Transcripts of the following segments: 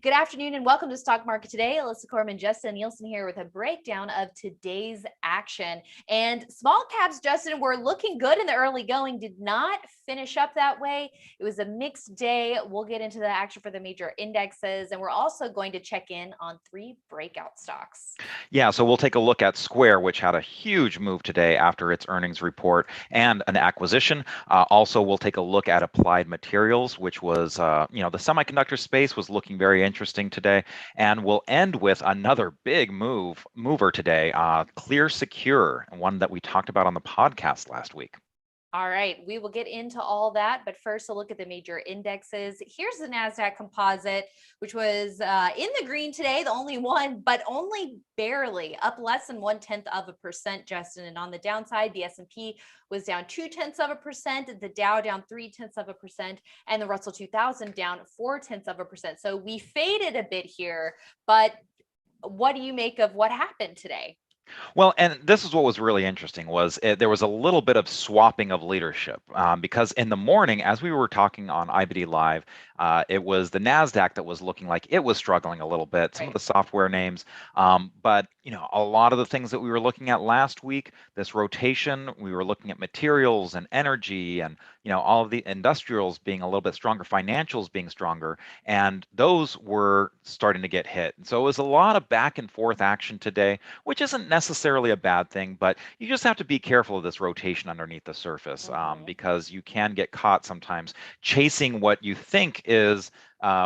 Good afternoon and welcome to Stock Market Today. Alyssa Corman, Justin Nielsen here with a breakdown of today's action. And small caps, Justin, were looking good in the early going, did not finish up that way. It was a mixed day. We'll get into the action for the major indexes, and we're also going to check in on 3 breakout stocks. Yeah, so we'll take a look at Square, which had a huge move today after its earnings report and an acquisition. Also, we'll take a look at Applied Materials, which was, the semiconductor space was looking very interesting today. And we'll end with another big mover today, Clear Secure, one that we talked about on the podcast last week. All right, we will get into all that, but first a look at the major indexes. Here's the NASDAQ composite, which was in the green today, the only one, but only barely, up less than 0.1%, Justin. And on the downside, the S&P was down 0.2%, the Dow down 0.3%, and the Russell 2000 down 0.4%. So we faded a bit here, but what do you make of what happened today? Well, and this is what was really interesting was there was a little bit of swapping of leadership because in the morning, as we were talking on IBD Live, it was the NASDAQ that was looking like it was struggling a little bit, some of the software names. But, a lot of the things that we were looking at last week, this rotation, we were looking at materials and energy and, all of the industrials being a little bit stronger, financials being stronger, and those were starting to get hit. And so it was a lot of back and forth action today, which isn't necessarily a bad thing, but you just have to be careful of this rotation underneath the surface because you can get caught sometimes chasing what you think is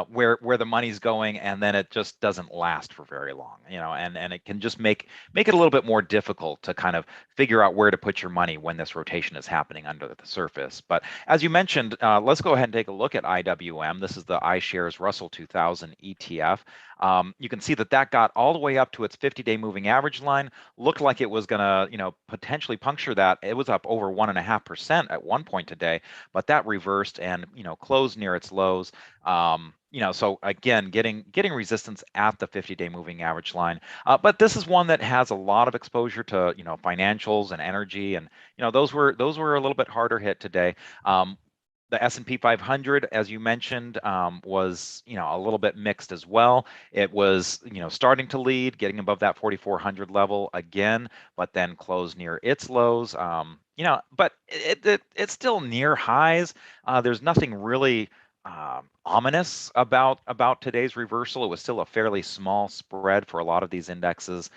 where the money's going, and then it just doesn't last for very long, and it can just make it a little bit more difficult to kind of figure out where to put your money when this rotation is happening under the surface. But as you mentioned, let's go ahead and take a look at IWM. This is the iShares Russell 2000 ETF. You can see that got all the way up to its 50-day moving average line. Looked like it was going to, potentially puncture that. It was up over 1.5% at one point today, but that reversed and, closed near its lows. So again, getting resistance at the 50-day moving average line. But this is one that has a lot of exposure to, financials and energy, and those were a little bit harder hit today. The S&P 500, as you mentioned, was a little bit mixed as well. It was starting to lead, getting above that 4,400 level again, but then closed near its lows. But it's still near highs. There's nothing really ominous about today's reversal. It was still a fairly small spread for a lot of these indexes.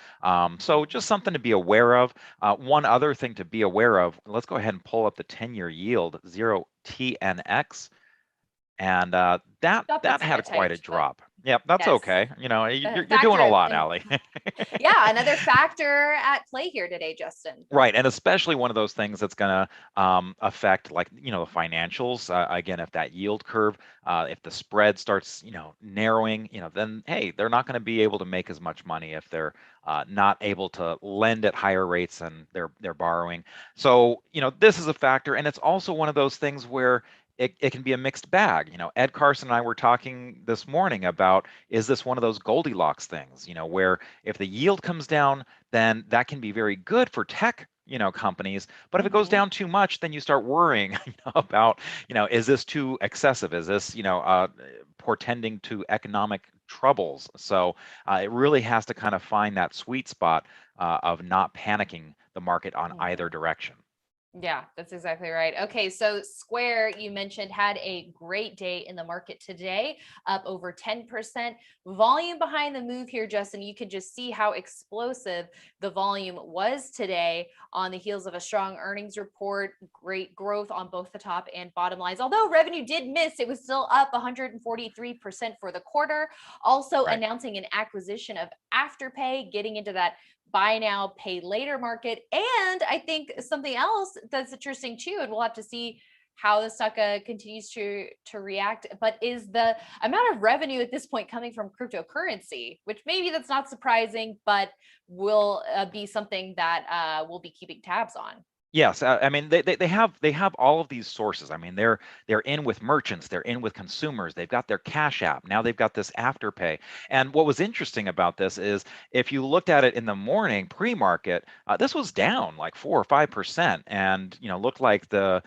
So just something to be aware of. One other thing to be aware of, let's go ahead and pull up the 10-year yield, 0TNX. And that had quite a drop. Yep, that's okay. You're doing a lot, Allie. Yeah, another factor at play here today, Justin. Right, and especially one of those things that's going to affect, like, the financials. Again, if that yield curve, if the spread starts, narrowing, then hey, they're not going to be able to make as much money if they're not able to lend at higher rates than they're borrowing. So, this is a factor, and it's also one of those things where it can be a mixed bag. Ed Carson and I were talking this morning about, is this one of those Goldilocks things, where if the yield comes down, then that can be very good for tech, companies. But if it goes down too much, then you start worrying, about, is this too excessive? Is this, portending to economic troubles? So it really has to kind of find that sweet spot of not panicking the market on either direction. Yeah, that's exactly right. Okay, so Square, you mentioned, had a great day in the market today, up over 10%. Volume behind the move here, Justin. You could just see how explosive the volume was today on the heels of a strong earnings report, great growth on both the top and bottom lines. Although revenue did miss, it was still up 143% for the quarter. Also announcing an acquisition of Afterpay, getting into that buy now, pay later market. And I think something else that's interesting too, and we'll have to see how the stock continues to react, but is the amount of revenue at this point coming from cryptocurrency, which maybe that's not surprising, but will be something that we'll be keeping tabs on. Yes, I mean they have all of these sources. I mean they're in with merchants, they're in with consumers, they've got their Cash App, now they've got this Afterpay. And what was interesting about this is if you looked at it in the morning pre-market, this was down like 4 or 5%, and looked like the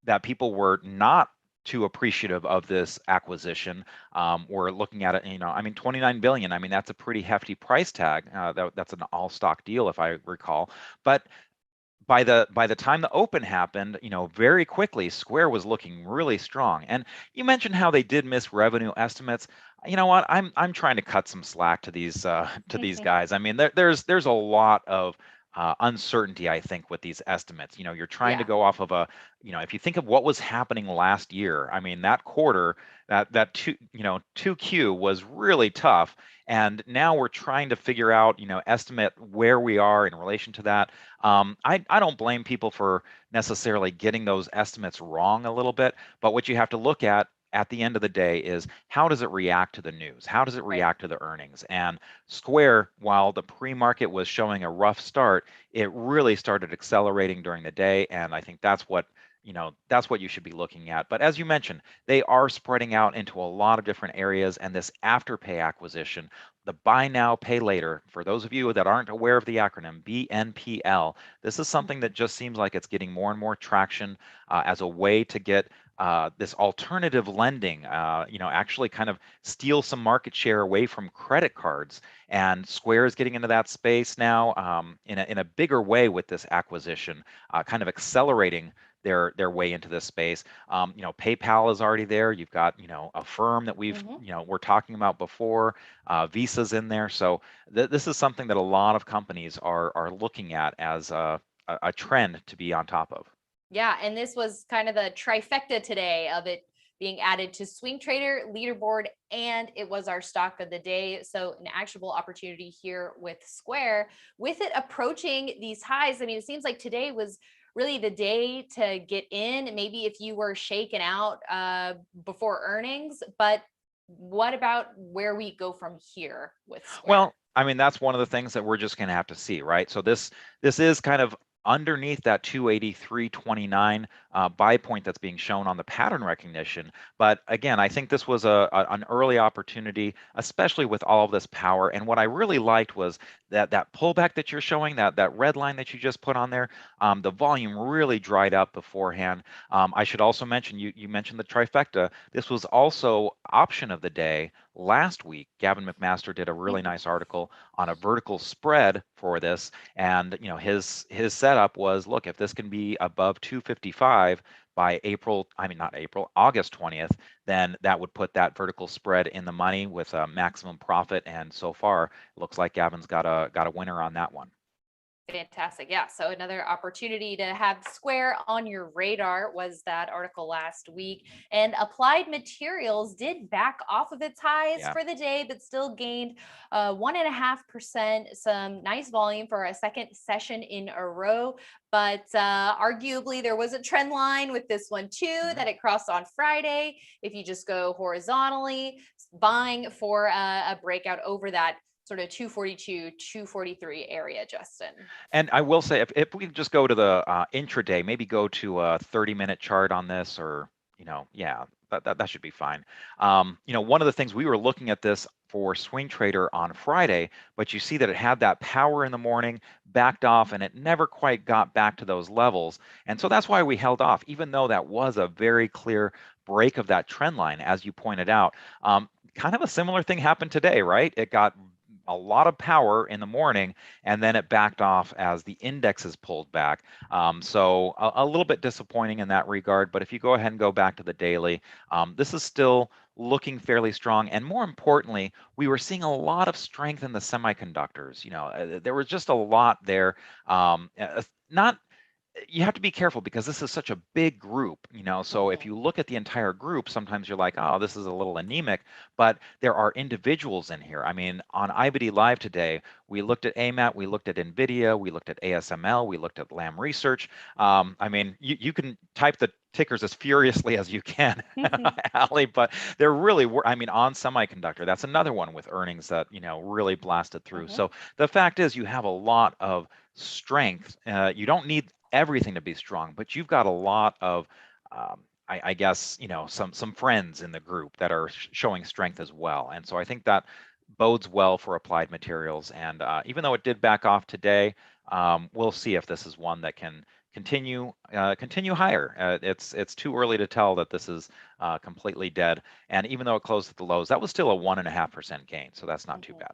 that people were not too appreciative of this acquisition. We're looking at it, I mean 29 billion. I mean that's a pretty hefty price tag. That's an all stock deal if I recall, but by the time the open happened, very quickly Square was looking really strong. And you mentioned how they did miss revenue estimates. You know what? I'm trying to cut some slack to these to these guys. I mean, there's a lot of uncertainty, I think, with these estimates. You're trying to Yeah. go off of if you think of what was happening last year, I mean, that quarter, that 2Q was really tough, and now we're trying to figure out, estimate where we are in relation to that. I don't blame people for necessarily getting those estimates wrong a little bit, but what you have to look at the end of the day is how does it react to the news? How does it Right. react to the earnings? And Square, while the pre-market was showing a rough start, it really started accelerating during the day, and I think that's what you should be looking at. But as you mentioned, they are spreading out into a lot of different areas, and this Afterpay acquisition, the buy now, pay later, for those of you that aren't aware of the acronym BNPL, this is something that just seems like it's getting more and more traction as a way to get this alternative lending, actually kind of steal some market share away from credit cards. And Square is getting into that space now in a bigger way with this acquisition, kind of accelerating their way into this space. PayPal is already there. You've got a firm that Hmm. we're talking about before. Visa's in there, so this is something that a lot of companies are looking at as a trend to be on top of. Yeah, and this was kind of the trifecta today of it being added to Swing Trader, Leaderboard, and it was our stock of the day. So an actionable opportunity here with Square. With it approaching these highs, I mean, it seems like today was really the day to get in. Maybe if you were shaken out before earnings, but what about where we go from here with Square? Well, I mean, that's one of the things that we're just going to have to see, right? So this is kind of underneath that 283.29 buy point that's being shown on the pattern recognition. But again, I think this was an early opportunity, especially with all of this power. And what I really liked was that pullback that you're showing, that red line that you just put on there, the volume really dried up beforehand. I should also mention, you mentioned the trifecta. This was also option of the day last week. Gavin McMaster did a really nice article on a vertical spread for this, and his setup was, look, if this can be above 255 by August 20th, then that would put that vertical spread in the money with a maximum profit. And so far, it looks like Gavin's got a winner on that one. Fantastic. Yeah. So another opportunity to have Square on your radar was that article last week. And Applied Materials did back off of its highs Yeah. for the day, but still gained 1.5%. Some nice volume for a second session in a row. But arguably, there was a trend line with this one too that it crossed on Friday. If you just go horizontally, buying for a breakout over that sort of 242, 243 area, Justin. And I will say, if we just go to the intraday, maybe go to a 30-minute chart on this, or yeah, that should be fine. One of the things, we were looking at this for Swing Trader on Friday, but you see that it had that power in the morning, backed off, and it never quite got back to those levels. And so that's why we held off, even though that was a very clear break of that trend line, as you pointed out. Kind of a similar thing happened today, right? It got a lot of power in the morning, and then it backed off as the indexes pulled back. So a little bit disappointing in that regard. But if you go ahead and go back to the daily, this is still looking fairly strong. And more importantly, we were seeing a lot of strength in the semiconductors. There was just a lot there. Not You have to be careful because this is such a big group, so if Mhm. you look at the entire group, sometimes you're like, oh, this is a little anemic, but there are individuals in here. I mean, on IBD Live today, we looked at AMAT, we looked at NVIDIA, we looked at ASML, we looked at Lam Research. I mean, you can type the tickers as furiously as you can, Ali, but there really were, I mean, on semiconductor, that's another one with earnings that, really blasted through. Mhm. So the fact is, you have a lot of strength. You don't need everything to be strong, but you've got a lot of I guess some friends in the group that are showing strength as well, and so I think that bodes well for applied materials. And even though it did back off today, we'll see if this is one that can continue higher. It's too early to tell that this is completely dead. And even though it closed at the lows, that was still a 1.5% gain, so that's not too bad.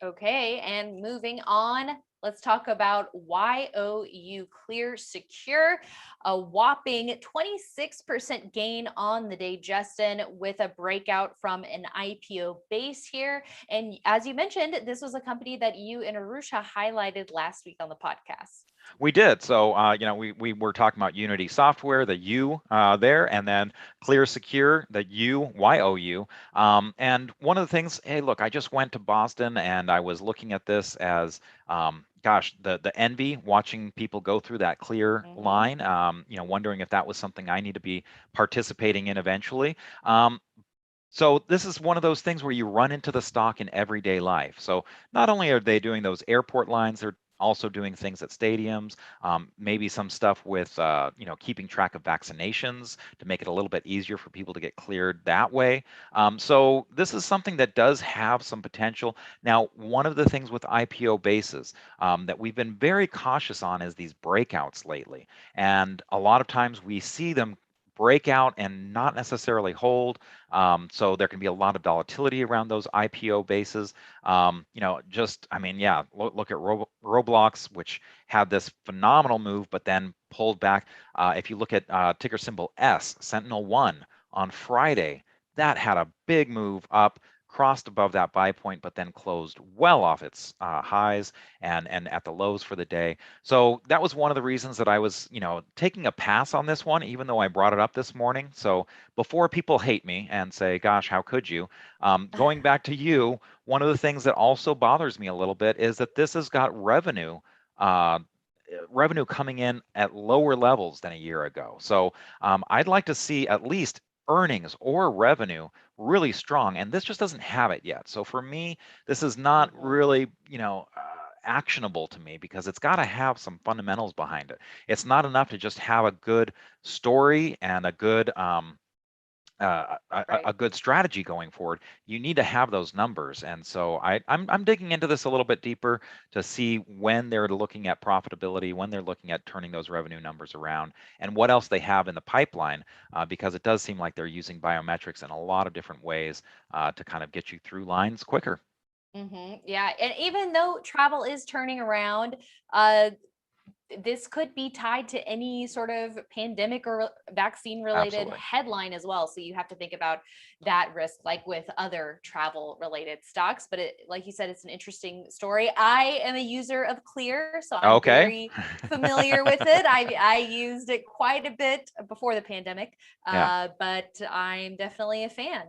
Okay, and moving on, let's talk about YOU Clear Secure, a whopping 26% gain on the day, Justin, with a breakout from an IPO base here. And as you mentioned, this was a company that you and Arusha highlighted last week on the podcast. We did. So, we were talking about Unity Software, the U there, and then Clear Secure, the YOU. And one of the things, hey, look, I just went to Boston and I was looking at this as, gosh, the envy watching people go through that clear line, wondering if that was something I need to be participating in eventually. So this is one of those things where you run into the stock in everyday life. So not only are they doing those airport lines, they're also doing things at stadiums, maybe some stuff with keeping track of vaccinations to make it a little bit easier for people to get cleared that way. So this is something that does have some potential. Now, one of the things with IPO bases that we've been very cautious on is these breakouts lately. And a lot of times we see them break out and not necessarily hold. So there can be a lot of volatility around those IPO bases. Look at Roblox, which had this phenomenal move, but then pulled back. If you look at ticker symbol S, Sentinel One on Friday, that had a big move up, crossed above that buy point, but then closed well off its highs and at the lows for the day. So that was one of the reasons that I was, taking a pass on this one, even though I brought it up this morning. So before people hate me and say, gosh, how could you? Going back to you, one of the things that also bothers me a little bit is that this has got revenue coming in at lower levels than a year ago. So I'd like to see at least earnings or revenue really strong, and this just doesn't have it yet. So for me, this is not really, actionable to me because it's got to have some fundamentals behind it. It's not enough to just have a good story and a good a good strategy going forward. You need to have those numbers, and so I'm digging into this a little bit deeper to see when they're looking at profitability, when they're looking at turning those revenue numbers around, and what else they have in the pipeline, because it does seem like they're using biometrics in a lot of different ways to kind of get you through lines quicker. Yeah, and even though travel is turning around, this could be tied to any sort of pandemic or vaccine related Absolutely. headline as well. So you have to think about that risk, like with other travel related stocks. But like you said, it's an interesting story. I am a user of Clear, so I'm Okay. very familiar with it. I used it quite a bit before the pandemic, Yeah. but I'm definitely a fan.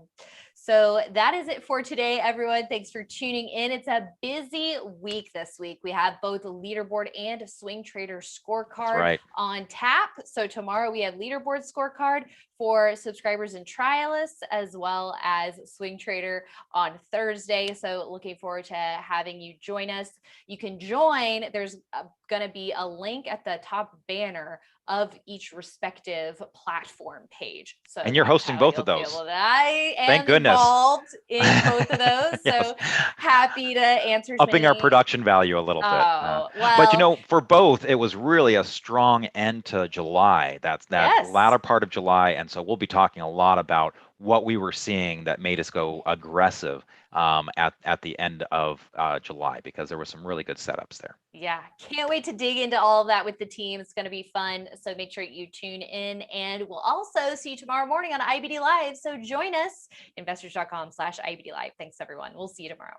So that is it for today, everyone. Thanks for tuning in. It's a busy week this week. We have both a leaderboard and a swing trader scorecard Right. on tap. So tomorrow we have leaderboard scorecard for subscribers and trialists, as well as swing trader on Thursday. So looking forward to having you join us. You can join. There's going to be a link at the top banner of each respective platform page. So And you're hosting both of those. I am Thank goodness. Involved in both of those. Yes. So happy to answer Upping our production value a little bit. Well, but for both, it was really a strong end to July. That's that yes. latter part of July. And so we'll be talking a lot about what we were seeing that made us go aggressive at the end of July, because there were some really good setups there. Yeah, can't wait to dig into all of that with the team. It's going to be fun. So make sure you tune in, and we'll also see you tomorrow morning on IBD Live. So join us, investors.com/IBD Live. Thanks, everyone. We'll see you tomorrow.